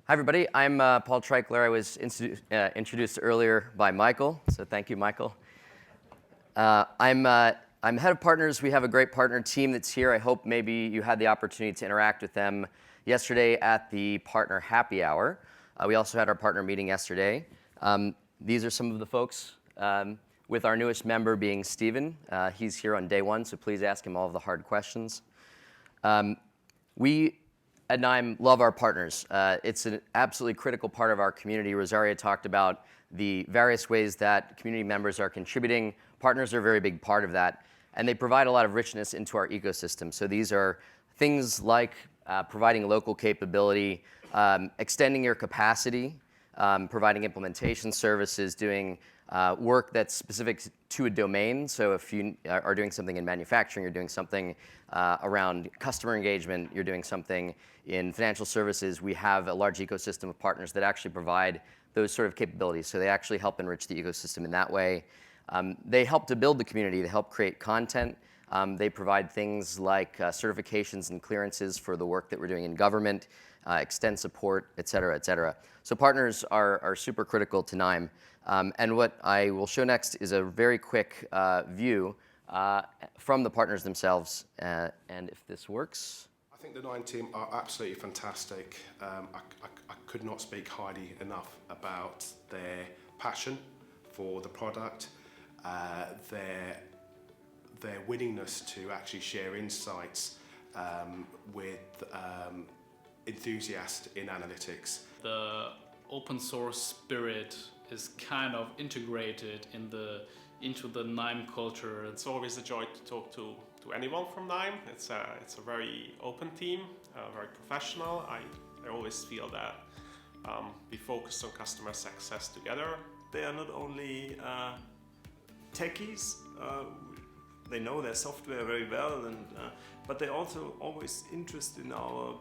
Hi, everybody. I'm Paul Treichler. I was introduced earlier by Michael, so thank you, Michael. I'm head of partners. We have a great partner team that's here. I hope maybe you had the opportunity to interact with them yesterday at the partner happy hour. We also had our partner meeting yesterday. These are some of the folks, with our newest member being Steven. He's here on day one, so please ask him all of the hard questions. We at KNIME love our partners. It's an absolutely critical part of our community. Rosaria talked about the various ways that community members are contributing. Partners are a very big part of that, and they provide a lot of richness into our ecosystem. So these are things like providing local capability, extending your capacity, providing implementation services, doing work that's specific to a domain. So if you are doing something in manufacturing, you're doing something around customer engagement, you're doing something in financial services, we have a large ecosystem of partners that actually provide those sort of capabilities. So they actually help enrich the ecosystem in that way. They help to build the community. They help create content. They provide things like certifications and clearances for the work that we're doing in government, extend support, et cetera, et cetera. So partners are super critical to KNIME. And what I will show next is a very quick view from the partners themselves. And if this works. I think the KNIME team are absolutely fantastic. I could not speak highly enough about their passion for the product, their willingness to actually share insights with enthusiasts in analytics. The open source spirit is kind of integrated into the KNIME culture. It's always a joy to talk to anyone from KNIME. It's a very open team, very professional. I always feel that we focus on customer success together. They are not only techies, they know their software very well, but they're also always interested in our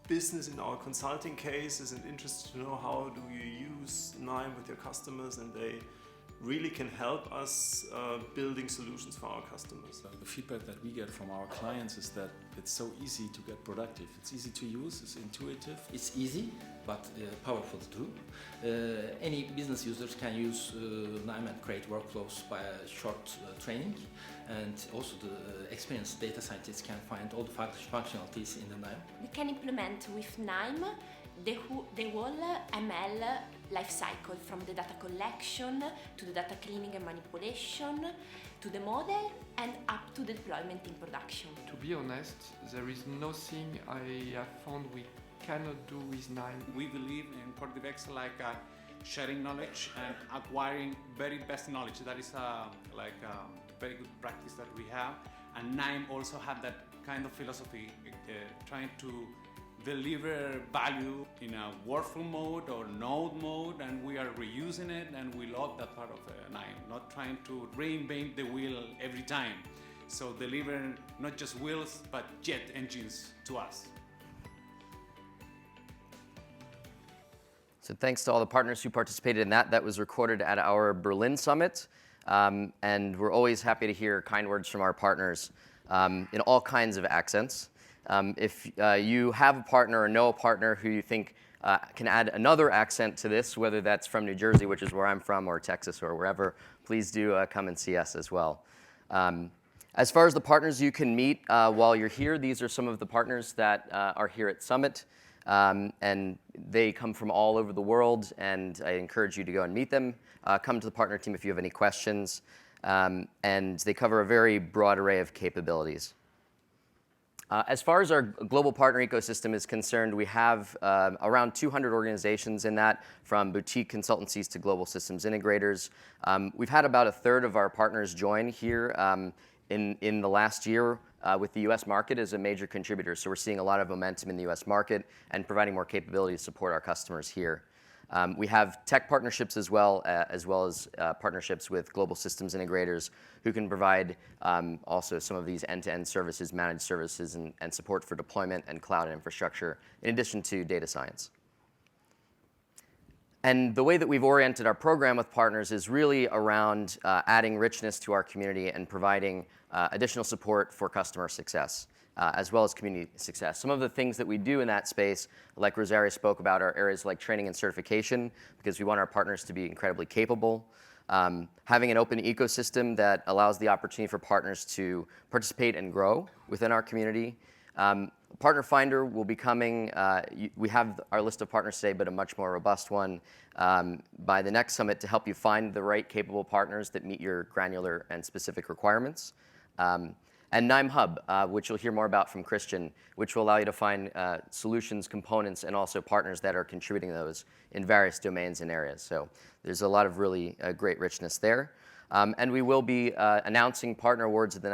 business, in our consulting cases, and interested to know how do you use KNIME with your customers, and they really can help us building solutions for our customers. The feedback that we get from our clients is that it's so easy to get productive. It's easy to use, it's intuitive. It's easy, but powerful too. Any business users can use KNIME and create workflows by a short training. And also the experienced data scientists can find all the functionalities in the KNIME. We can implement with KNIME the whole ML lifecycle, from the data collection to the data cleaning and manipulation to the model and up to the deployment in production. To be honest, there is nothing I have found we cannot do with KNIME. We believe in Productive Excel like sharing knowledge and acquiring very best knowledge. That is very good practice that we have, and KNIME also have that kind of philosophy, trying to deliver value in a workflow mode or node mode, and we are reusing it, and we love that part of KNIME, not trying to reinvent the wheel every time. So deliver not just wheels, but jet engines to us. So thanks to all the partners who participated in that. That was recorded at our Berlin Summit. And we're always happy to hear kind words from our partners in all kinds of accents. If you have a partner or know a partner who you think can add another accent to this, whether that's from New Jersey, which is where I'm from, or Texas, or wherever, please do come and see us as well. As far as the partners you can meet while you're here, these are some of the partners that are here at Summit. And they come from all over the world, and I encourage you to go and meet them. Come to the partner team if you have any questions. And they cover a very broad array of capabilities. As far as our global partner ecosystem is concerned, we have around 200 organizations in that, from boutique consultancies to global systems integrators. We've had about a third of our partners join here in the last year, with the US market as a major contributor. So we're seeing a lot of momentum in the US market and providing more capability to support our customers here. We have tech partnerships as well as partnerships with global systems integrators who can provide also some of these end-to-end services, managed services, and support for deployment and cloud infrastructure, in addition to data science. And the way that we've oriented our program with partners is really around adding richness to our community and providing additional support for customer success. as well as community success. Some of the things that we do in that space, like Rosario spoke about, are areas like training and certification, because we want our partners to be incredibly capable. Having an open ecosystem that allows the opportunity for partners to participate and grow within our community. Partner Finder will be coming, we have our list of partners today, but a much more robust one by the next summit to help you find the right capable partners that meet your granular and specific requirements. And KNIME Hub, which you'll hear more about from Christian, which will allow you to find solutions, components, and also partners that are contributing those in various domains and areas. So there's a lot of really great richness there. And we will be announcing partner awards at the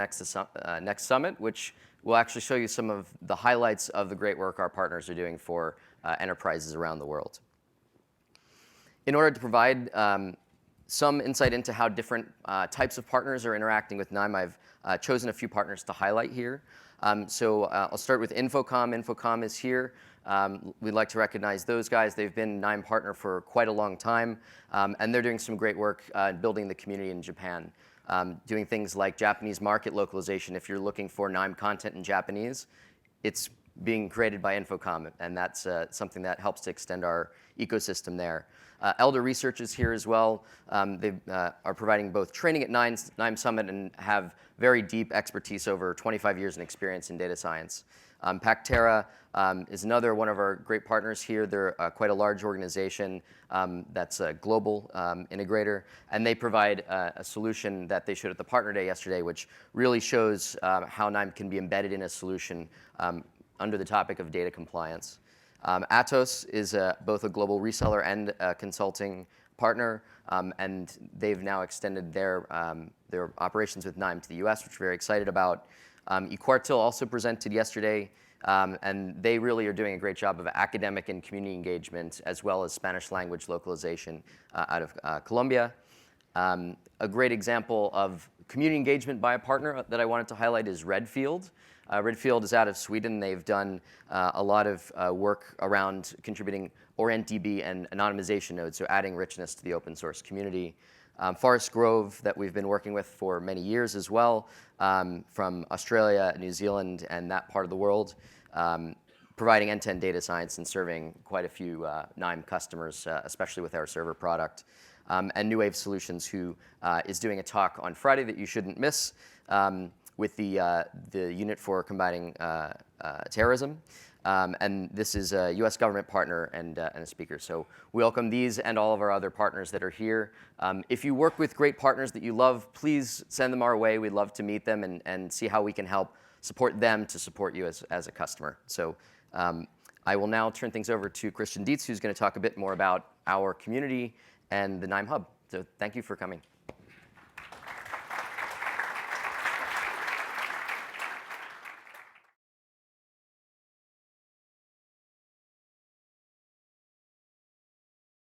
next summit, which will actually show you some of the highlights of the great work our partners are doing for enterprises around the world. In order to provide some insight into how different types of partners are interacting with KNIME, I've chosen a few partners to highlight here. So I'll start with Infocom. Infocom is here. We'd like to recognize those guys. They've been KNIME partner for quite a long time, and they're doing some great work building the community in Japan. Doing things like Japanese market localization. If you're looking for KNIME content in Japanese, it's being created by Infocom, and that's something that helps to extend our ecosystem there. Elder Research is here as well. They are providing both training at KNIME Summit and have very deep expertise, over 25 years in experience in data science. Pactera is another one of our great partners here. They're quite a large organization that's a global integrator, and they provide a solution that they showed at the Partner Day yesterday, which really shows how KNIME can be embedded in a solution under the topic of data compliance. Atos is both a global reseller and a consulting partner, and they've now extended their operations with KNIME to the US, which we're very excited about. eQuartil also presented yesterday, and they really are doing a great job of academic and community engagement, as well as Spanish language localization out of Colombia. A great example of community engagement by a partner that I wanted to highlight is Redfield. Redfield is out of Sweden. They've done a lot of work around contributing OrientDB and anonymization nodes, so adding richness to the open source community. Forest Grove, that we've been working with for many years as well, from Australia, New Zealand, and that part of the world, providing end-to-end data science and serving quite a few KNIME customers, especially with our server product. And New Wave Solutions, who is doing a talk on Friday that you shouldn't miss, with the unit for combating terrorism. And this is a US government partner and a speaker. So we welcome these and all of our other partners that are here. If you work with great partners that you love, please send them our way. We'd love to meet them and see how we can help support them to support you as a customer. So I will now turn things over to Christian Dietz, who's going to talk a bit more about our community and the KNIME Hub. So thank you for coming.